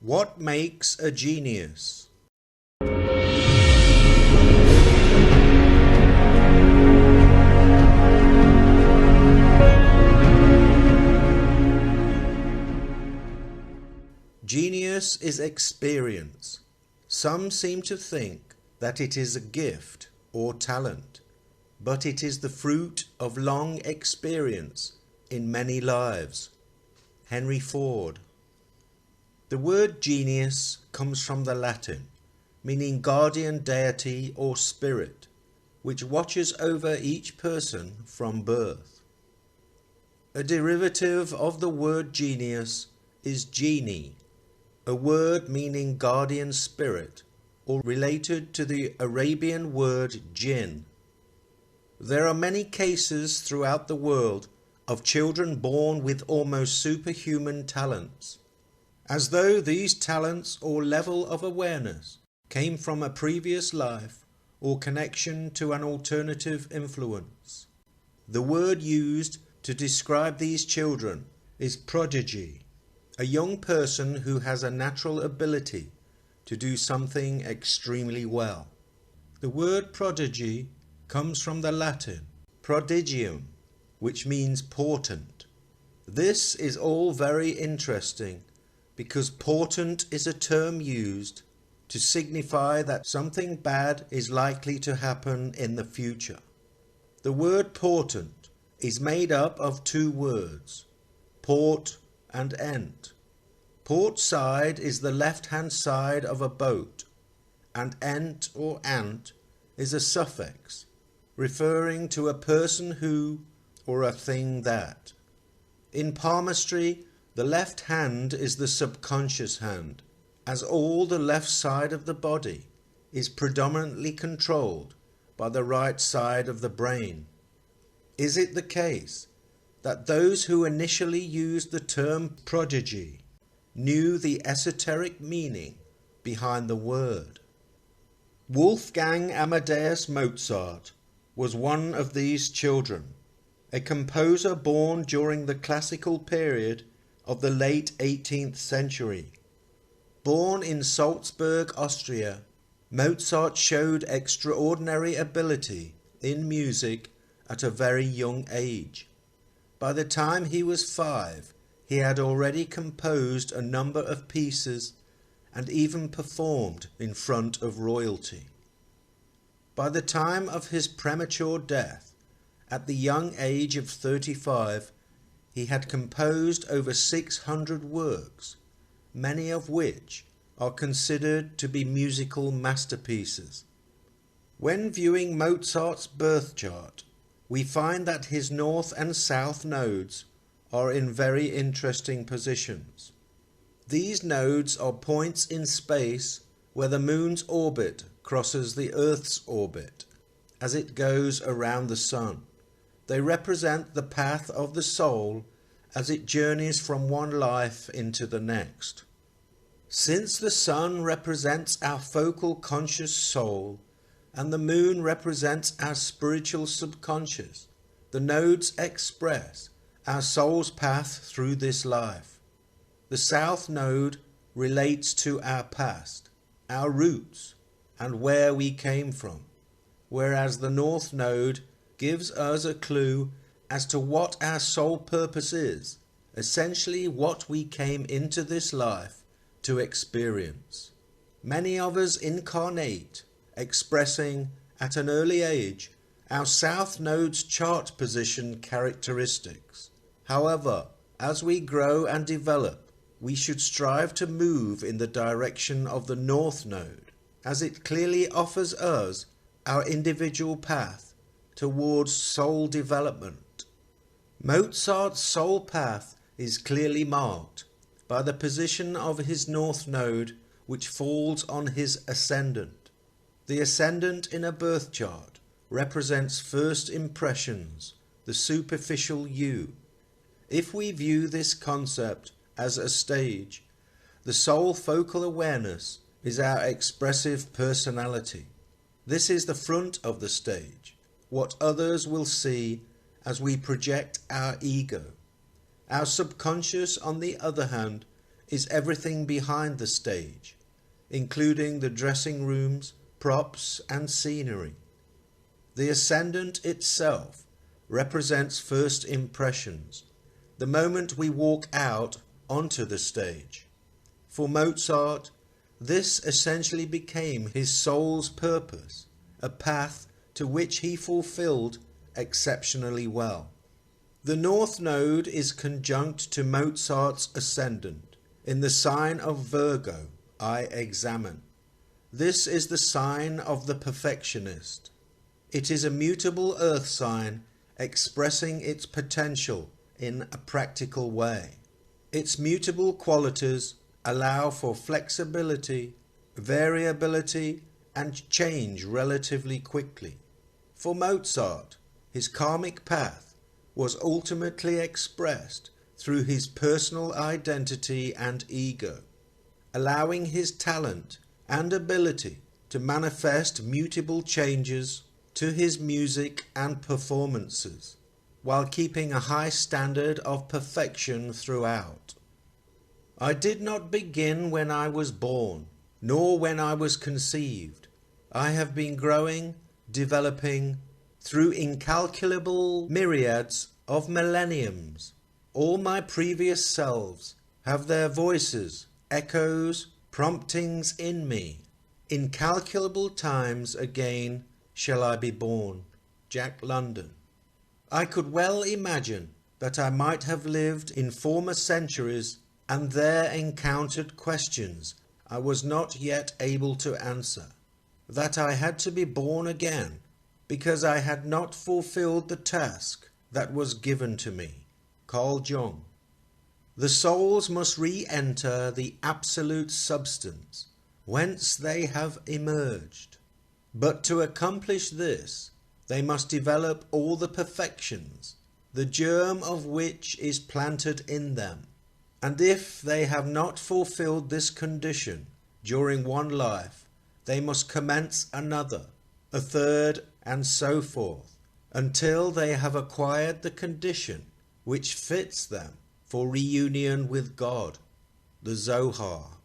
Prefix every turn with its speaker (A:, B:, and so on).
A: What makes a genius? Genius is experience. Some seem to think that it is a gift or talent, but it is the fruit of long experience in many lives. Henry Ford. The word genius comes from the Latin, meaning guardian deity or spirit, which watches over each person from birth. A derivative of the word genius is genie, a word meaning guardian spirit, or related to the Arabian word jinn. There are many cases throughout the world of children born with almost superhuman talents, as though these talents or level of awareness came from a previous life or connection to an alternative influence. The word used to describe these children is prodigy, a young person who has a natural ability to do something extremely well. The word prodigy comes from the Latin prodigium, which means portent. This is all very interesting because portent is a term used to signify that something bad is likely to happen in the future. The word portent is made up of two words, port and ent. Port side is the left-hand side of a boat, and ent or ant is a suffix referring to a person who or a thing that. In palmistry, the left hand is the subconscious hand, as all the left side of the body is predominantly controlled by the right side of the brain. Is it the case that those who initially used the term prodigy knew the esoteric meaning behind the word? Wolfgang Amadeus Mozart was one of these children, a composer born during the classical period of the late 18th century. Born in Salzburg, Austria, Mozart showed extraordinary ability in music at a very young age. By the time he was 5, he had already composed a number of pieces and even performed in front of royalty. By the time of his premature death, at the young age of 35, he had composed over 600 works, many of which are considered to be musical masterpieces. When viewing Mozart's birth chart, we find that his north and south nodes are in very interesting positions. These nodes are points in space where the moon's orbit crosses the Earth's orbit as it goes around the sun. They represent the path of the soul as it journeys from one life into the next. Since the sun represents our focal conscious soul and the moon represents our spiritual subconscious, the nodes express our soul's path through this life. The south node relates to our past, our roots, and where we came from, whereas the north node gives us a clue as to what our soul purpose is, essentially what we came into this life to experience. Many of us incarnate, expressing at an early age our south node's chart position characteristics. However, as we grow and develop, we should strive to move in the direction of the north node, as it clearly offers us our individual path towards soul development. Mozart's soul path is clearly marked by the position of his north node, which falls on his ascendant. The ascendant in a birth chart represents first impressions, the superficial you. If we view this concept as a stage, the soul focal awareness is our expressive personality. This is the front of the stage, what others will see as we project our ego. Our subconscious, on the other hand, is everything behind the stage, including the dressing rooms, props and scenery. The ascendant itself represents first impressions, the moment we walk out onto the stage. For Mozart, this essentially became his soul's purpose, a path to which he fulfilled exceptionally well. The North Node is conjunct to Mozart's ascendant in the sign of Virgo, I examine. This is the sign of the perfectionist. It is a mutable earth sign expressing its potential in a practical way. Its mutable qualities allow for flexibility, variability, and change relatively quickly. For Mozart, his karmic path was ultimately expressed through his personal identity and ego, allowing his talent and ability to manifest mutable changes to his music and performances, while keeping a high standard of perfection throughout. I did not begin when I was born, nor when I was conceived. I have been growing, developing, through incalculable myriads of millenniums. All my previous selves have their voices, echoes, promptings in me. Incalculable times again shall I be born. Jack London. I could well imagine that I might have lived in former centuries and there encountered questions I was not yet able to answer, that I had to be born again because I had not fulfilled the task that was given to me. Carl Jung. The souls must re-enter the absolute substance whence they have emerged. But to accomplish this, they must develop all the perfections, the germ of which is planted in them. And if they have not fulfilled this condition during one life, they must commence another, a third, and so forth, until they have acquired the condition which fits them for reunion with God. The Zohar.